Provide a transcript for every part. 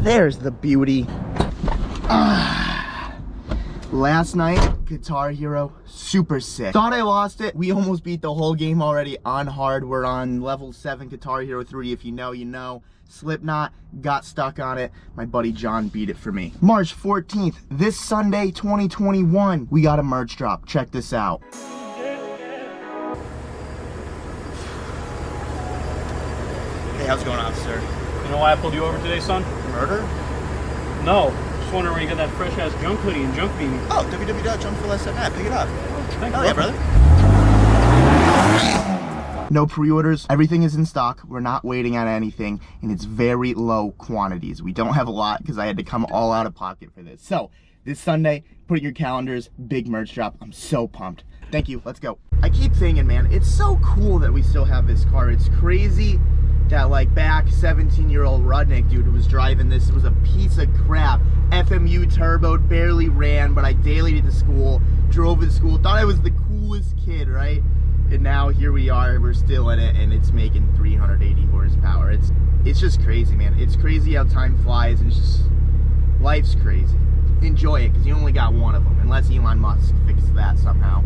There's the beauty. Last night, Guitar Hero, super sick. Thought I lost it. We almost beat the whole game already on hard. We're on level 7 Guitar Hero 3. If you know, you know. Slipknot, got stuck on it. My buddy John beat it for me. March 14th, this Sunday, 2021, we got a merch drop. Check this out. Hey, how's it going, officer? You know why I pulled you over today, son? Murder? No. Just wondering where you got that fresh-ass junk hoodie and junk beanie. Oh, www.junkforless.net. Pick it up. Thanks, Hell yeah, brother. No pre-orders. Everything is in stock. We're not waiting on anything, and it's very low quantities. We don't have a lot because I had to come all out of pocket for this. So, this Sunday, put it in your calendars, big merch drop. I'm so pumped. Thank you. Let's go. I keep thinking, man, it's so cool that we still have this car. It's crazy that, like, back 17-year-old Rudnik dude who was driving this was a piece of crap. FMU turboed, barely ran, but I daily to school, drove to school, thought I was the coolest kid, right? And now here we are, we're still in it, and it's making 380 horsepower. It's just crazy, man. It's crazy how time flies, and it's just, life's crazy. Enjoy it, because you only got one of them, unless Elon Musk fixes that somehow.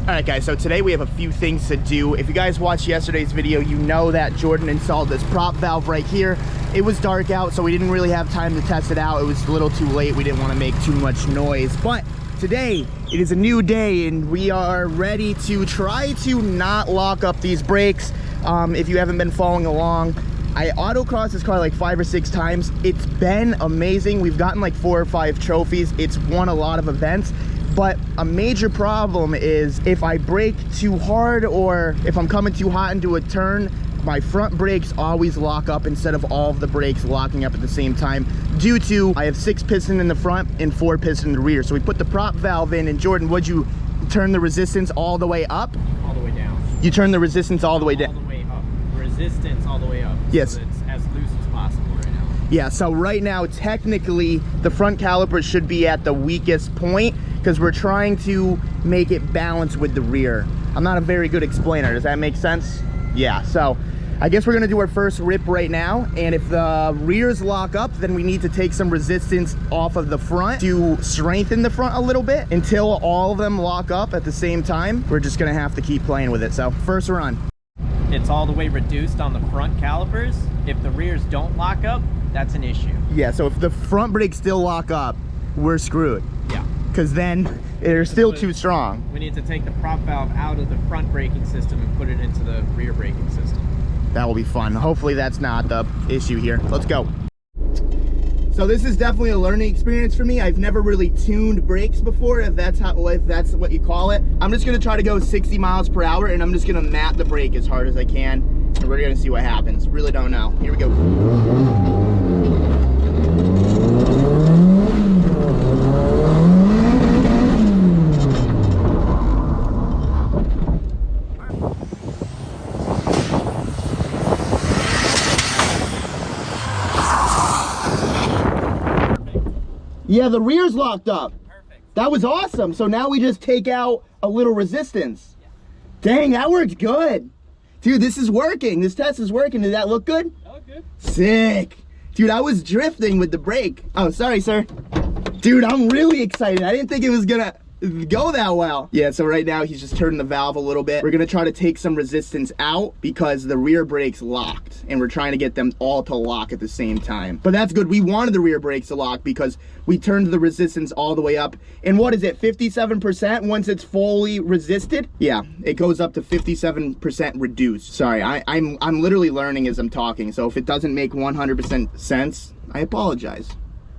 Alright guys, so today we have a few things to do. If you guys watched yesterday's video, you know that Jordan installed this prop valve right here. It was dark out, so we didn't really have time to test it out. It was a little too late. We didn't want to make too much noise. But today, it is a new day, and we are ready to try to not lock up these brakes. If you haven't been following along, I autocrossed this car like 5 or 6 times. It's been amazing. We've gotten like 4 or 5 trophies. It's won a lot of events. But a major problem is if I brake too hard or if I'm coming too hot into a turn, my front brakes always lock up instead of all of the brakes locking up at the same time due to I have 6 piston in the front and 4 piston in the rear. So we put the prop valve in, and Jordan, would you turn the resistance all the way up? All the way down. You turn the resistance all the way down? All the way up. Resistance all the way up. Yes. So it's as loose as possible right now. Yeah, so right now, technically, the front caliper should be at the weakest point because we're trying to make it balance with the rear. I'm not a very good explainer. Does that make sense? Yeah, so I guess we're gonna do our first rip right now, and if the rears lock up, then we need to take some resistance off of the front to strengthen the front a little bit until all of them lock up at the same time. We're just gonna have to keep playing with it. So first run. It's all the way reduced on the front calipers. If the rears don't lock up, that's an issue. Yeah, so if the front brakes still lock up, we're screwed. Yeah. Because then they're still too strong. We need to take the prop valve out of the front braking system and put it into the rear braking system. That will be fun. Hopefully that's not the issue here. Let's go. So this is definitely a learning experience for me. I've never really tuned brakes before, if that's what you call it. I'm just gonna try to go 60 miles per hour, and I'm just gonna mat the brake as hard as I can, and we're gonna see what happens. Really don't know. Here we go. Yeah, the rear's locked up. Perfect. That was awesome. So now we just take out a little resistance. Yeah. Dang, that worked good. Dude, this is working. This test is working. Did that look good? That looked good. Sick. Dude, I was drifting with the brake. Oh, sorry, sir. Dude, I'm really excited. I didn't think it was gonna go that well. Yeah, so right now he's just turning the valve a little bit. We're gonna try to take some resistance out because the rear brakes locked, and we're trying to get them all to lock at the same time. But that's good. We wanted the rear brakes to lock because we turned the resistance all the way up. And what is it, 57% once it's fully resisted? Yeah, it goes up to 57% reduced. Sorry, I'm literally learning as I'm talking, so if it doesn't make 100% sense, I apologize.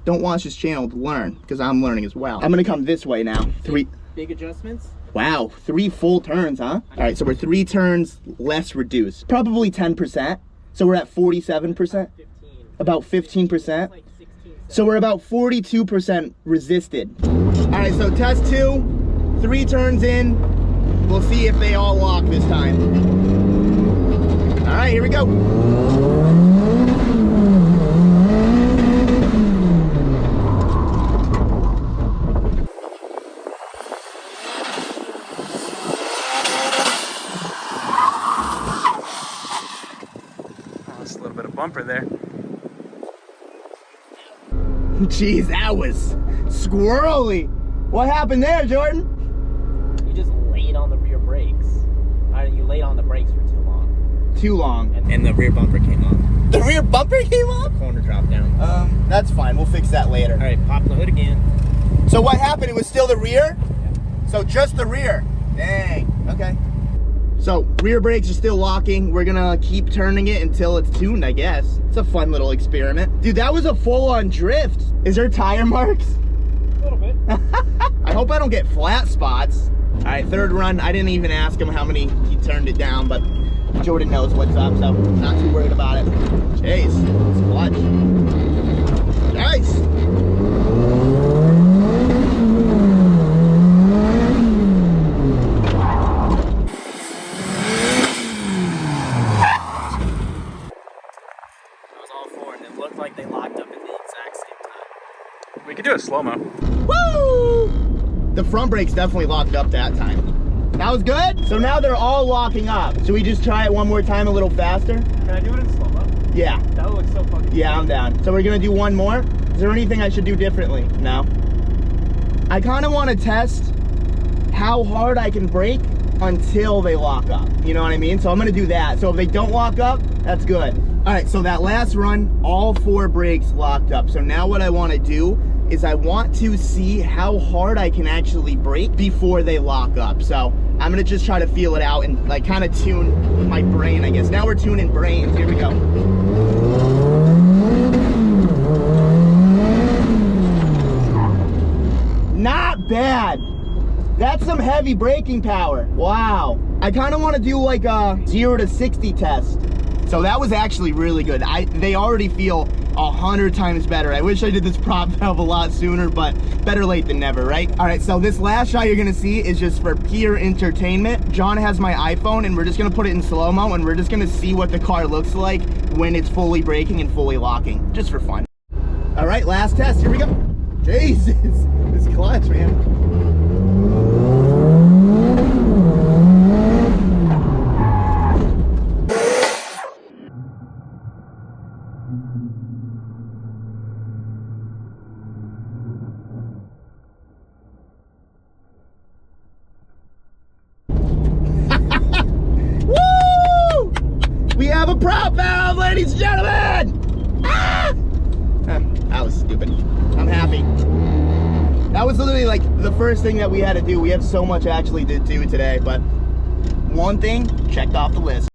Don't watch this channel to learn, because I'm learning as well. I'm gonna come this way now. Big adjustments? Wow, 3 full turns, huh? All right, so we're 3 turns less reduced. Probably 10%. So we're at 47%. 15. About 15%. Like 16. So we're about 42% resisted. All right, so test 2, 3 turns in. We'll see if they all lock this time. All right, here we go. That's a little bit of bumper there. Jeez, that was squirrely. What happened there, Jordan? You just laid on the rear brakes. You laid on the brakes for too long. Too long. And the rear bumper came off. The rear bumper came off? Corner dropped down. That's fine. We'll fix that later. All right, pop the hood again. So what happened? It was still the rear? Yeah. So just the rear. Dang. Okay. So rear brakes are still locking. We're gonna keep turning it until it's tuned, I guess. It's a fun little experiment. Dude, that was a full-on drift. Is there tire marks? A little bit. I hope I don't get flat spots. All right, third run. I didn't even ask him how many he turned it down, but Jordan knows what's up, so not too worried about it. Jeez, it's clutch. Nice. Looked like they locked up at the exact same time. We could do a slow-mo. Woo! The front brakes definitely locked up that time. That was good. So now they're all locking up. Should we just try it one more time a little faster? Can I do it in slow-mo? Yeah. That looks so fucking Yeah, I'm down. So we're gonna do one more? Is there anything I should do differently? No. I kind of want to test how hard I can brake until they lock up. You know what I mean? So I'm gonna do that. So if they don't lock up, that's good. All right, so that last run, all 4 brakes locked up. So now what I want to do is I want to see how hard I can actually brake before they lock up. So I'm gonna just try to feel it out and like kind of tune my brain, I guess. Now we're tuning brains. Here we go. Not bad. That's some heavy braking power. Wow. I kind of want to do like a 0 to 60 test. So that was actually really good. They already feel 100 times better. I wish I did this prop valve a lot sooner, but better late than never, right? All right, so this last shot you're gonna see is just for pure entertainment. John has my iPhone and we're just gonna put it in slow-mo and we're just gonna see what the car looks like when it's fully braking and fully locking, just for fun. All right, last test, here we go. Jesus, this clutch, man. We have a prop valve, ladies and gentlemen! Ah! That was stupid. I'm happy. That was literally like the first thing that we had to do. We have so much actually to do today, but one thing checked off the list.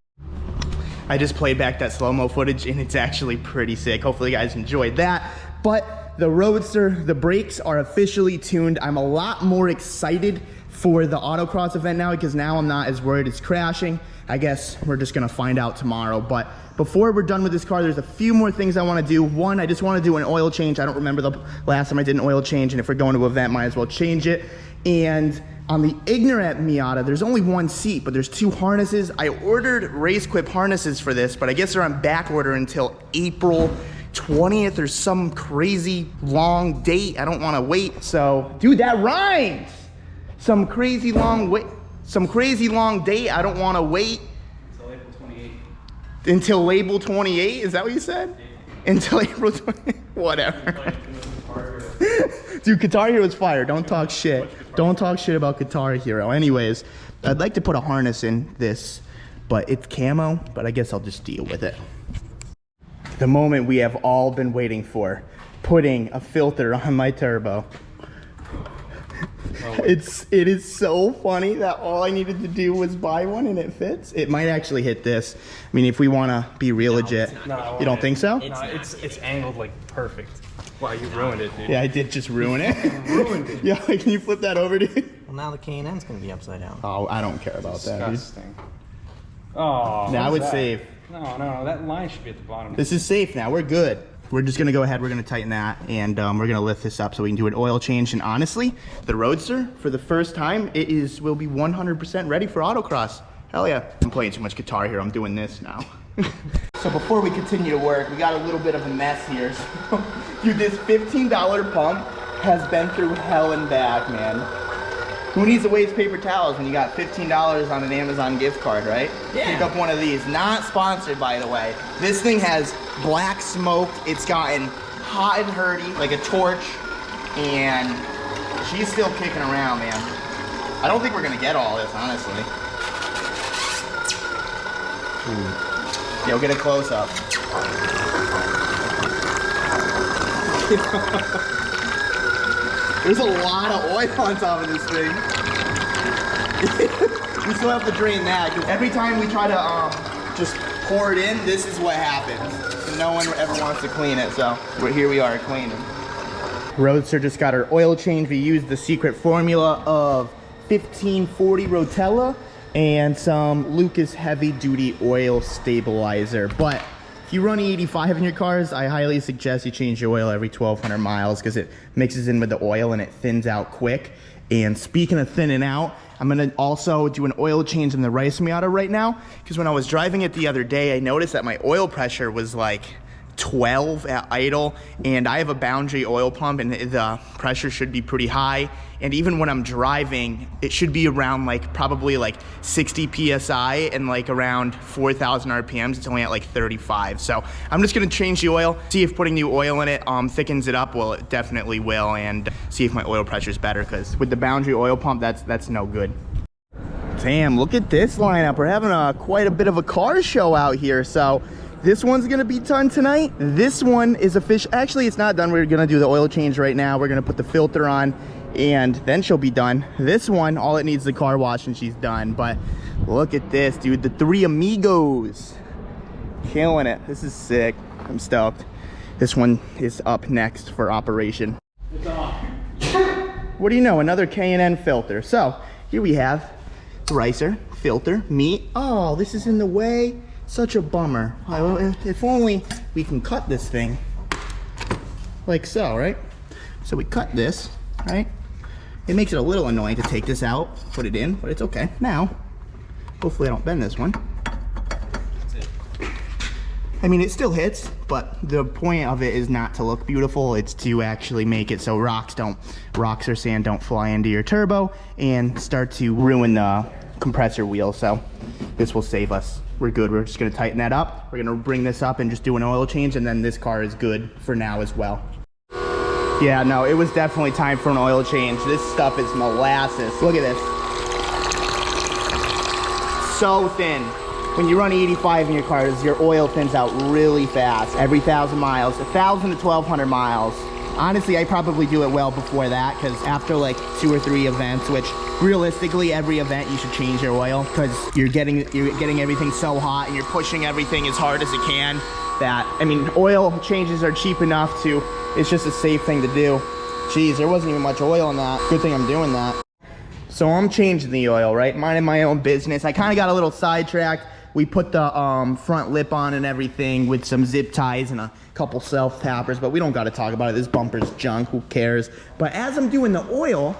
I just played back that slow-mo footage and it's actually pretty sick. Hopefully you guys enjoyed that. But the Roadster, the brakes are officially tuned. I'm a lot more excited for the autocross event now because now I'm not as worried it's crashing. I guess we're just gonna find out tomorrow. But before we're done with this car, there's a few more things I wanna do. One, I just wanna do an oil change. I don't remember the last time I did an oil change, and if we're going to an event, might as well change it. And on the ignorant Miata, there's only 1 seat, but there's 2 harnesses. I ordered RaceQuip harnesses for this, but I guess they're on back order until April 20th or some crazy long date. I don't wanna wait, so. Dude, that rhymes! Some crazy long date. I don't want to wait Until April 28th. until label 28. Is that what you said? Until April 28th. Whatever. Dude, Guitar Hero is fire. Don't talk shit. Don't talk shit about Guitar Hero. Anyways, I'd like to put a harness in this, but it's camo. But I guess I'll just deal with it. The moment we have all been waiting for, putting a filter on my turbo. It is so funny that all I needed to do was buy one and it fits. It might actually hit this. I mean, if we want to be real legit. No, You don't think so? It's angled like perfect. Wow, you ruined it, dude. Yeah, I did just ruin it. You ruined it. Yeah, can you flip that over, dude? Well, now the K&N's gonna be upside down. Oh, I don't care about that, dude. Disgusting. Oh. Now what's it's that? safe. No, that line should be at the bottom. This is safe now. We're good. we're just gonna go ahead, we're gonna tighten that, and we're gonna lift this up so we can do an oil change. And honestly, the Roadster, for the first time, will be 100% ready for autocross. Hell yeah. I'm playing too much guitar here, I'm doing this now. So before we continue to work, we got a little bit of a mess here. So, dude, this $15 pump has been through hell and back, man. Who needs to waste paper towels when you got $15 on an Amazon gift card, right? Yeah. Pick up one of these. Not sponsored, by the way. This thing has black smoke. It's gotten hot and hurty, like a torch. And she's still kicking around, man. I don't think we're gonna get all this, honestly. Ooh. Yo, get a close up. There's a lot of oil on top of this thing. We still have to drain that. Every time we try to just pour it in, this is what happens. No one ever wants to clean it, so here we are cleaning. Roadster just got her oil change. We used the secret formula of 1540 Rotella and some Lucas heavy duty oil stabilizer. But if you run E85 in your cars, I highly suggest you change your oil every 1,200 miles because it mixes in with the oil and it thins out quick. And speaking of thinning out, I'm gonna also do an oil change in the Rice Miata right now because when I was driving it the other day, I noticed that my oil pressure was like 12 at idle, and I have a boundary oil pump and the pressure should be pretty high. And even when I'm driving, it should be around like probably like 60 PSI and like around 4,000 RPMs. It's only at like 35. So I'm just gonna change the oil, see if putting new oil in it thickens it up. Well, it definitely will, and see if my oil pressure is better because with the boundary oil pump, that's no good. Damn, look at this lineup. We're having quite a bit of a car show out here. So this one's gonna be done tonight. This one is actually it's not done. We're gonna do the oil change right now. We're gonna put the filter on and then she'll be done. This one, all it needs is the car wash and she's done. But look at this, dude, the three amigos. Killing it, this is sick. I'm stoked. This one is up next for operation. It's off. What do you know, another K&N filter. So here we have ricer, filter, meat. Oh, this is in the way. Such a bummer. If only we can cut this thing like so, right? So we cut this, right? It makes it a little annoying to take this out, put it in, but it's okay. Now, hopefully I don't bend this one. That's it. I mean, it still hits, but the point of it is not to look beautiful. It's to actually make it so rocks or sand don't fly into your turbo and start to ruin the compressor wheel. So this will save us. We're good. We're just gonna tighten that up. We're gonna bring this up and just do an oil change, and then this car is good for now as well. Yeah, no, it was definitely time for an oil change. This stuff is molasses. Look at this. So thin. When you run 85 in your cars, your oil thins out really fast. Every 1,000 miles, 1,000 to 1,200 miles. Honestly, I probably do it well before that because after like 2 or 3 events, which realistically every event you should change your oil because you're getting everything so hot and you're pushing everything as hard as it can that, I mean, oil changes are cheap enough to, it's just a safe thing to do. Jeez, there wasn't even much oil in that. Good thing I'm doing that. So I'm changing the oil, right? Minding my own business. I kind of got a little sidetracked. We put the front lip on and everything with some zip ties and a couple self-tappers, but we don't got to talk about it. This bumper's junk, who cares? But as I'm doing the oil,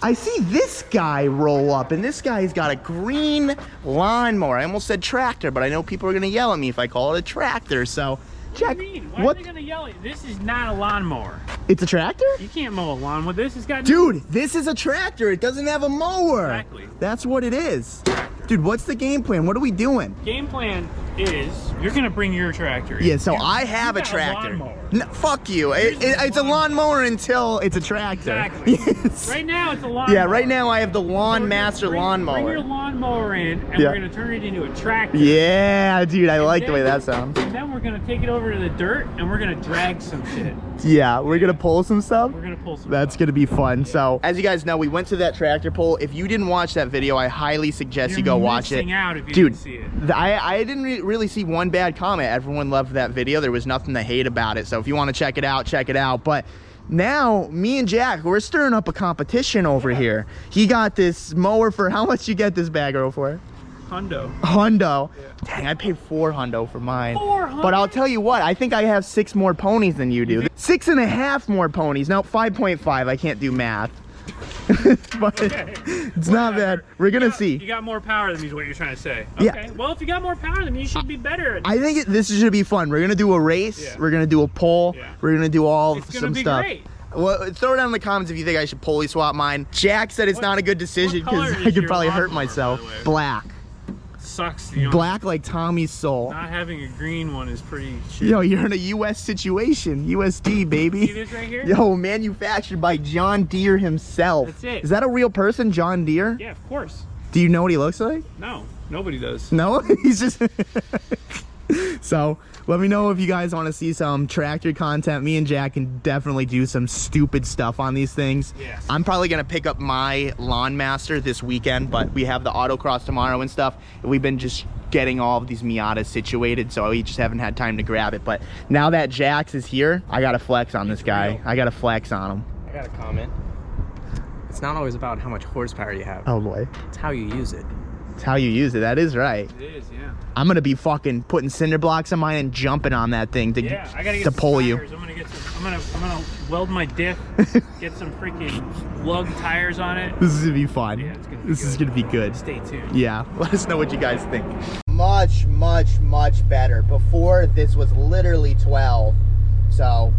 I see this guy roll up, and this guy's got a green lawnmower. I almost said tractor, but I know people are gonna yell at me if I call it a tractor, so check. What do you mean? Why are they gonna yell at you? This is not a lawnmower. It's a tractor? You can't mow a lawn with this. It's got... Dude, this is a tractor. It doesn't have a mower. Exactly. That's what it is. Dude, what's the game plan? What are we doing? Game plan is you're gonna bring your tractor in. Yeah, so I have a tractor. No, fuck you. It's a lawnmower until it's a tractor. Exactly. Yes. Right now it's a lawnmower. Yeah, right now I have the Lawn Master lawnmower. Bring your lawnmower in, and Yeah. we're gonna turn it into a tractor. Yeah, dude, I like the way that sounds. And then we're gonna take it over to the dirt, and we're gonna drag some shit. Yeah, we're gonna pull some stuff. We're gonna pull some. That's gonna be fun. So, as you guys know, we went to that tractor pull. If you didn't watch that video, I highly suggest you go watch it. You're missing out if you Dude, didn't see it. I didn't really see one bad comment. Everyone loved that video. There was nothing to hate about it. So if you want to check it out, check it out. But now, me and Jack, we're stirring up a competition over here. He got this mower for, how much you get this bag girl for? Hundo. Yeah. Dang, I paid $400 for mine. 400? But I'll tell you what, I think I have 6 more ponies than you do. 6.5 more ponies. No, 5.5. I can't do math. But okay. It's not bad. We're gonna see. You got more power than me is what you're trying to say. Okay. Yeah. Well, if you got more power than me, you should be better. I think this should be fun. We're gonna do a race. Yeah. We're gonna do a poll. Yeah. We're gonna do some stuff. Great. Well, throw it down in the comments if you think I should pulley swap mine. Jack said it's not a good decision because I could probably hurt myself. Black. Sucks. Black like Tommy's soul. Not having a green one is pretty shit. Yo, you're in a US situation. USD, baby. See this right here? Yo, manufactured by John Deere himself. That's it. Is that a real person, John Deere? Yeah, of course. Do you know what he looks like? No, nobody does. No? He's just... So, let me know if you guys want to see some tractor content. Me and Jack can definitely do some stupid stuff on these things. Yes. I'm probably going to pick up my Lawn Master this weekend, but we have the autocross tomorrow and stuff. And we've been just getting all of these Miatas situated, so we just haven't had time to grab it. But now that Jax is here, I got to flex on this guy. Real. I got to flex on him. I got a comment. It's not always about how much horsepower you have. Oh boy. It's how you use it. It's how you use it. That is right. It is, yeah. I'm gonna be fucking putting cinder blocks on mine and jumping on that thing to, yeah, I gotta get to pull you. I'm gonna get some. I'm gonna weld my diff. Get some freaking lug tires on it. This is gonna be fun. Yeah, it's gonna be this good. is gonna be good. Stay tuned. Yeah, let us know what you guys think. Much, much, much better. Before, this was literally 12. So,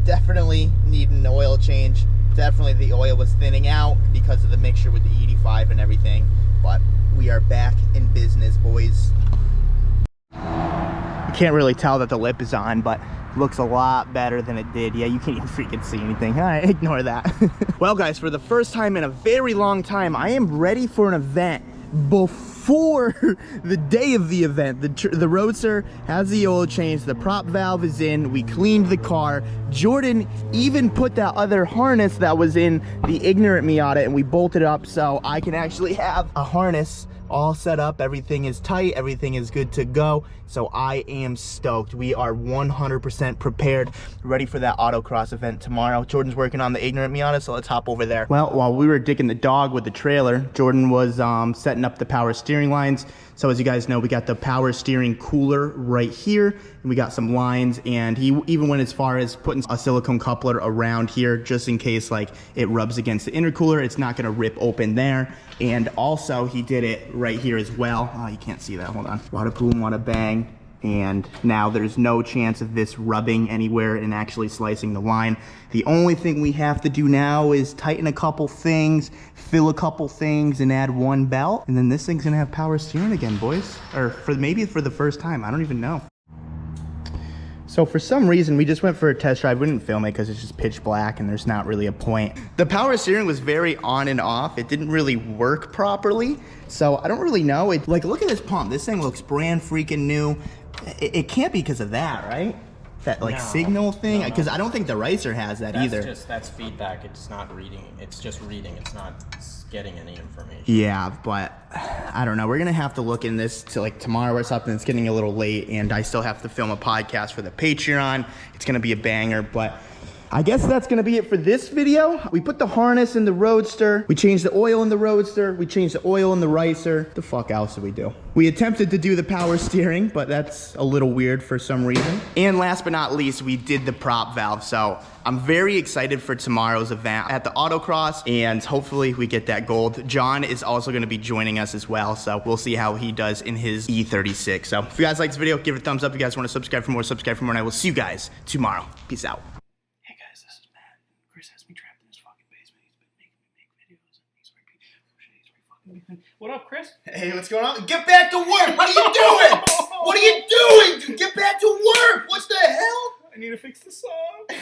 definitely need an oil change. Definitely the oil was thinning out because of the mixture with the 85 and everything. But we are back in business, boys. You can't really tell that the lip is on, but it looks a lot better than it did. Yeah, you can't even freaking see anything. All right, ignore that. Well, guys, for the first time in a very long time, I am ready for an event before the day of the event. The Roadster has the oil change, the prop valve is in, we cleaned the car. Jordan even put that other harness that was in the ignorant Miata and we bolted it up so I can actually have a harness all set up. Everything is tight, everything is good to go. So I am stoked. We are 100% prepared, ready for that autocross event tomorrow. Jordan's working on the ignorant Miata, so let's hop over there. Well, while we were digging the dog with the trailer, Jordan was setting up the power steering lines. So as you guys know, we got the power steering cooler right here, and we got some lines, and he even went as far as putting a silicone coupler around here just in case like it rubs against the intercooler, it's not gonna rip open there. And also he did it right here as well. Oh, you can't see that, hold on. Wada boom, wada bang. And now there's no chance of this rubbing anywhere and actually slicing the line. The only thing we have to do now is tighten a couple things, fill a couple things, and add one belt. And then this thing's gonna have power steering again, boys. Or maybe for the first time, I don't even know. So for some reason, we just went for a test drive. We didn't film it because it's just pitch black and there's not really a point. The power steering was very on and off. It didn't really work properly. So I don't really know. Like, look at this pump. This thing looks brand freaking new. It can't be because of that, right? That like signal thing? Because I don't think the Ricer has that either. That's feedback. It's not reading. It's just reading. It's not getting any information. Yeah, but I don't know. We're gonna have to look in this to like tomorrow or something. It's getting a little late, and I still have to film a podcast for the Patreon. It's gonna be a banger, but I guess that's gonna be it for this video. We put the harness in the Roadster. We changed the oil in the Roadster. We changed the oil in the Ricer. The fuck else did we do? We attempted to do the power steering, but that's a little weird for some reason. And last but not least, we did the prop valve. So I'm very excited for tomorrow's event at the autocross, and hopefully we get that gold. John is also gonna be joining us as well, so we'll see how he does in his E36. So if you guys like this video, give it a thumbs up. If you guys wanna subscribe for more, and I will see you guys tomorrow. Peace out. What up, Chris? Hey, what's going on? Get back to work! What are you doing? What are you doing, dude? Get back to work! What the hell? I need to fix the song.